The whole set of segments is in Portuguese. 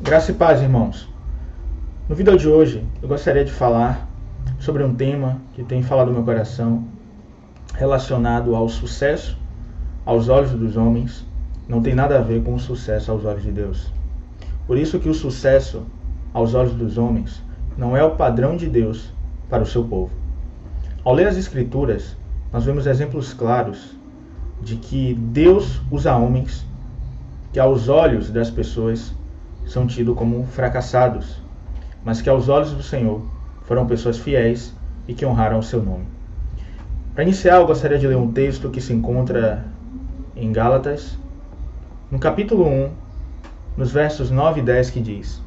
Graça e paz, irmãos. No vídeo de hoje, eu gostaria de falar sobre um tema que tem falado no meu coração, relacionado ao sucesso aos olhos dos homens, não tem nada a ver com o sucesso aos olhos de Deus. Por isso que o sucesso aos olhos dos homens não é o padrão de Deus para o seu povo. Ao ler as Escrituras, nós vemos exemplos claros de que Deus usa homens que aos olhos das pessoas são tidos como fracassados, mas que aos olhos do Senhor foram pessoas fiéis e que honraram o seu nome. Para iniciar, eu gostaria de ler um texto que se encontra em Gálatas, no capítulo 1, nos versos 9 e 10, que diz: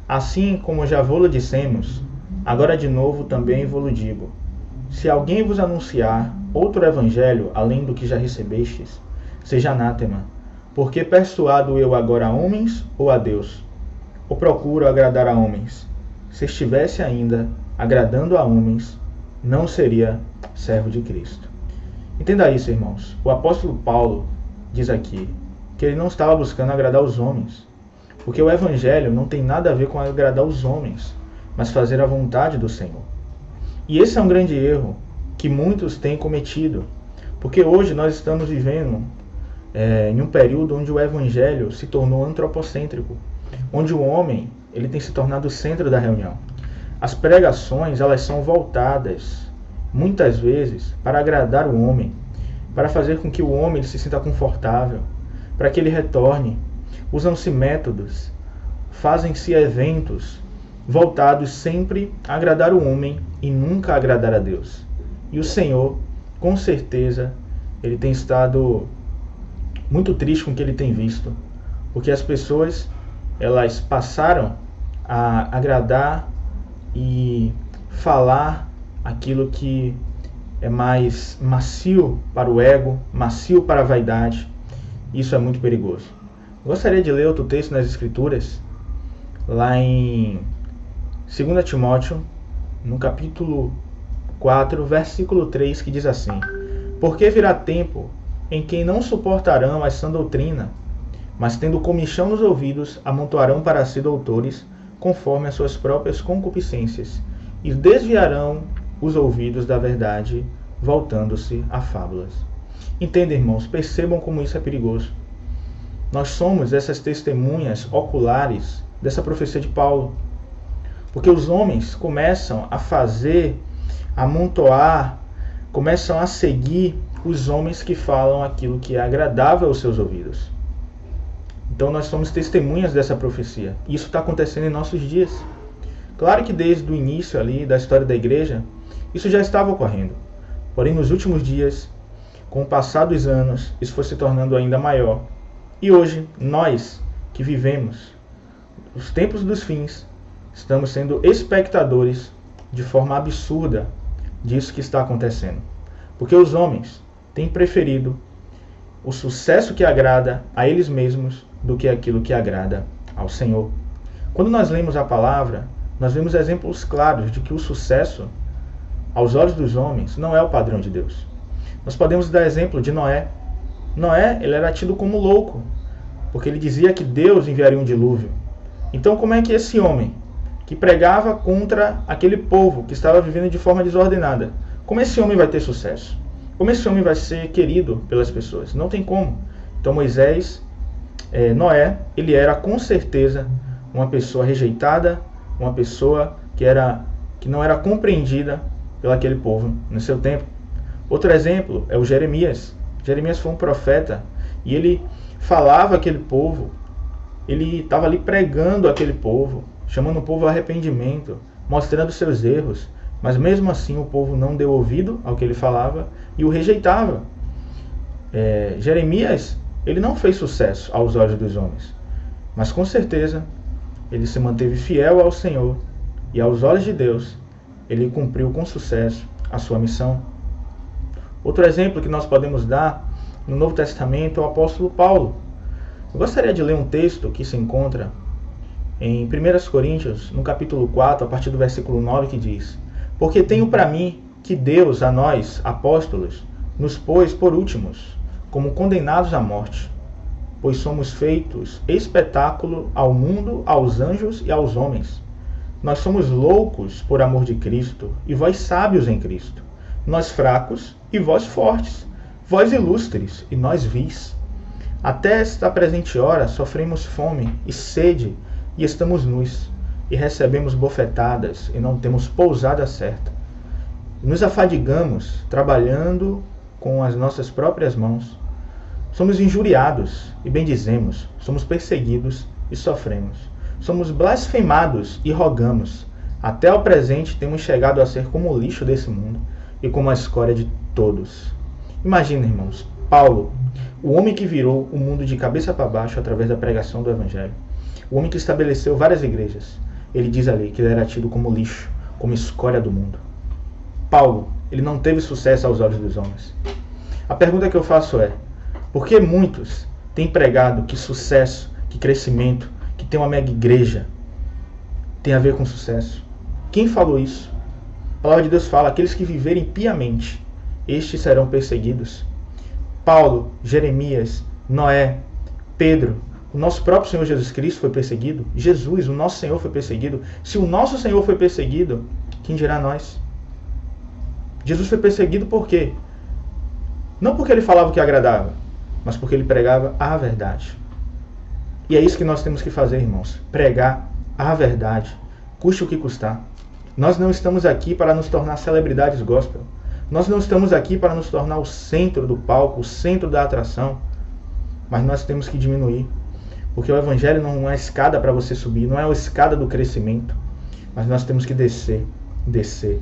Assim como já vô-lo dissemos, agora de novo também vô-lo digo, se alguém vos anunciar outro evangelho além do que já recebestes, seja anátema, porque persuado eu agora a homens ou a Deus? Ou procuro agradar a homens? Se estivesse ainda agradando a homens, não seria servo de Cristo. Entenda isso, irmãos. O apóstolo Paulo diz aqui que ele não estava buscando agradar os homens, porque o evangelho não tem nada a ver com agradar os homens, mas fazer a vontade do Senhor. E esse é um grande erro que muitos têm cometido, porque hoje nós estamos vivendo em um período onde o evangelho se tornou antropocêntrico, onde o homem ele tem se tornado o centro da reunião. As pregações elas são voltadas muitas vezes para agradar o homem, para fazer com que o homem ele se sinta confortável, para que ele retorne. Usam-se métodos, fazem-se eventos voltados sempre a agradar o homem e nunca a agradar a Deus. E o Senhor, com certeza, ele tem estado muito triste com o que ele tem visto, porque as pessoas elas passaram a agradar e falar aquilo que é mais macio para o ego, macio para a vaidade. Isso é muito perigoso. Eu gostaria de ler outro texto nas Escrituras, lá em 2 Timóteo, no capítulo 4, versículo 3, que diz assim: Porque virá tempo em que não suportarão a sã doutrina, mas tendo comichão nos ouvidos, amontoarão para si doutores, conforme as suas próprias concupiscências, e desviarão os ouvidos da verdade, voltando-se a fábulas. Entendem, irmãos, percebam como isso é perigoso. Nós somos essas testemunhas oculares dessa profecia de Paulo, porque os homens começam a amontoar, começam a seguir os homens que falam aquilo que é agradável aos seus ouvidos. Então nós somos testemunhas dessa profecia. Isso está acontecendo em nossos dias. Claro que desde o início ali da história da igreja, isso já estava ocorrendo. Porém, nos últimos dias, com o passar dos anos, isso foi se tornando ainda maior. E hoje, nós que vivemos os tempos dos fins, estamos sendo espectadores de forma absurda disso que está acontecendo. Porque os homens têm preferido o sucesso que agrada a eles mesmos do que aquilo que agrada ao Senhor. Quando nós lemos a palavra, nós vemos exemplos claros de que o sucesso aos olhos dos homens não é o padrão de Deus. Nós podemos dar exemplo de Noé. Noé, ele era tido como louco, porque ele dizia que Deus enviaria um dilúvio. Então, como é que esse homem, que pregava contra aquele povo que estava vivendo de forma desordenada, como esse homem vai ter sucesso? Como esse homem vai ser querido pelas pessoas? Não tem como. Então Noé, ele era com certeza uma pessoa rejeitada, uma pessoa que não era compreendida pelo aquele povo no seu tempo. Outro exemplo é o Jeremias. Jeremias foi um profeta e ele falava aquele povo, ele estava ali pregando aquele povo, chamando o povo ao arrependimento, mostrando seus erros, mas mesmo assim o povo não deu ouvido ao que ele falava e o rejeitava. Jeremias, ele não fez sucesso aos olhos dos homens, mas com certeza ele se manteve fiel ao Senhor e aos olhos de Deus ele cumpriu com sucesso a sua missão. Outro exemplo que nós podemos dar no Novo Testamento é o apóstolo Paulo. Eu gostaria de ler um texto que se encontra em 1 Coríntios, no capítulo 4, a partir do versículo 9, que diz: Porque tenho para mim que Deus, a nós, apóstolos, nos pôs por últimos, como condenados à morte, pois somos feitos espetáculo ao mundo, aos anjos e aos homens. Nós somos loucos por amor de Cristo, e vós sábios em Cristo. Nós fracos e vós fortes, vós ilustres e nós vis. Até esta presente hora sofremos fome e sede, e estamos nus, e recebemos bofetadas, e não temos pousada certa. Nos afadigamos, trabalhando com as nossas próprias mãos. Somos injuriados e bendizemos, somos perseguidos e sofremos. Somos blasfemados e rogamos. Até ao presente temos chegado a ser como o lixo desse mundo e como a escória de todos. Imagina, irmãos, Paulo, o homem que virou o mundo de cabeça para baixo através da pregação do Evangelho. O homem que estabeleceu várias igrejas. Ele diz ali que ele era tido como lixo, como escória do mundo. Paulo, ele não teve sucesso aos olhos dos homens. A pergunta que eu faço é, por que muitos têm pregado que sucesso, que crescimento, que ter uma mega igreja tem a ver com sucesso? Quem falou isso? A palavra de Deus fala, aqueles que viverem piamente, estes serão perseguidos. Paulo, Jeremias, Noé, Pedro, o nosso próprio Senhor Jesus Cristo foi perseguido. Jesus, o nosso Senhor, foi perseguido. Se o nosso Senhor foi perseguido, quem dirá nós? Jesus foi perseguido por quê? Não porque ele falava o que agradava, mas porque ele pregava a verdade. E é isso que nós temos que fazer, irmãos. Pregar a verdade, custe o que custar. Nós não estamos aqui para nos tornar celebridades gospel. Nós não estamos aqui para nos tornar o centro do palco, o centro da atração. Mas nós temos que diminuir. Porque o Evangelho não é uma escada para você subir, não é uma escada do crescimento. Mas nós temos que descer, descer.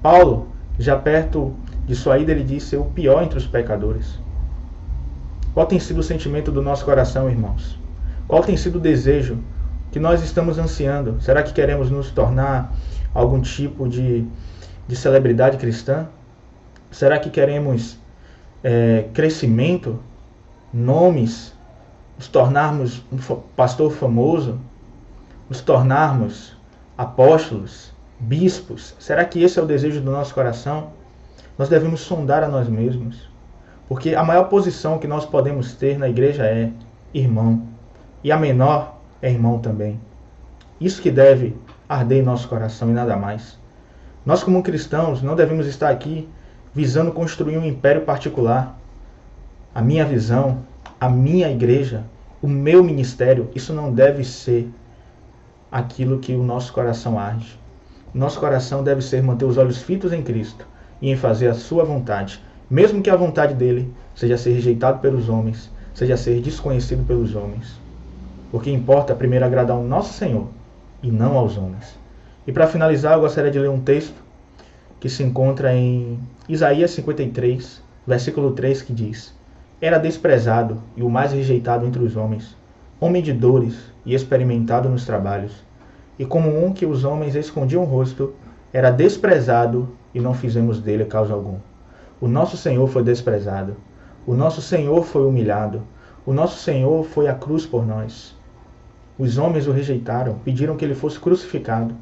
Paulo, já perto disso aí, ele diz ser o pior entre os pecadores. Qual tem sido o sentimento do nosso coração, irmãos? Qual tem sido o desejo que nós estamos ansiando? Será que queremos nos tornar algum tipo de celebridade cristã? Será que queremos crescimento, nomes, nos tornarmos um pastor famoso, nos tornarmos apóstolos, bispos? Será que esse é o desejo do nosso coração? Nós devemos sondar a nós mesmos, porque a maior posição que nós podemos ter na igreja é irmão, e a menor é irmão também. Isso que deve arder em nosso coração e nada mais. Nós, como cristãos, não devemos estar aqui visando construir um império particular. A minha visão, a minha igreja, o meu ministério, isso não deve ser aquilo que o nosso coração arde. Nosso coração deve ser manter os olhos fitos em Cristo e em fazer a sua vontade, mesmo que a vontade dele seja ser rejeitado pelos homens, seja ser desconhecido pelos homens. Porque importa primeiro agradar ao nosso Senhor e não aos homens. E para finalizar, eu gostaria de ler um texto que se encontra em Isaías 53, versículo 3, que diz: Era desprezado e o mais rejeitado entre os homens, homem de dores e experimentado nos trabalhos. E como um que os homens escondiam o rosto, era desprezado e não fizemos dele causa algum. O nosso Senhor foi desprezado. O nosso Senhor foi humilhado. O nosso Senhor foi à cruz por nós. Os homens o rejeitaram, pediram que ele fosse crucificado,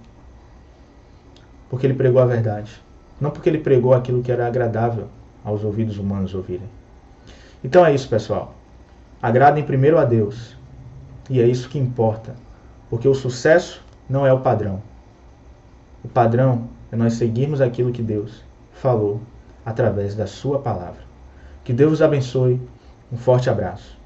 porque ele pregou a verdade, não porque ele pregou aquilo que era agradável aos ouvidos humanos ouvirem. Então é isso, pessoal. Agradem primeiro a Deus, e é isso que importa, porque o sucesso não é o padrão. O padrão é nós seguirmos aquilo que Deus falou através da sua palavra. Que Deus os abençoe. Um forte abraço.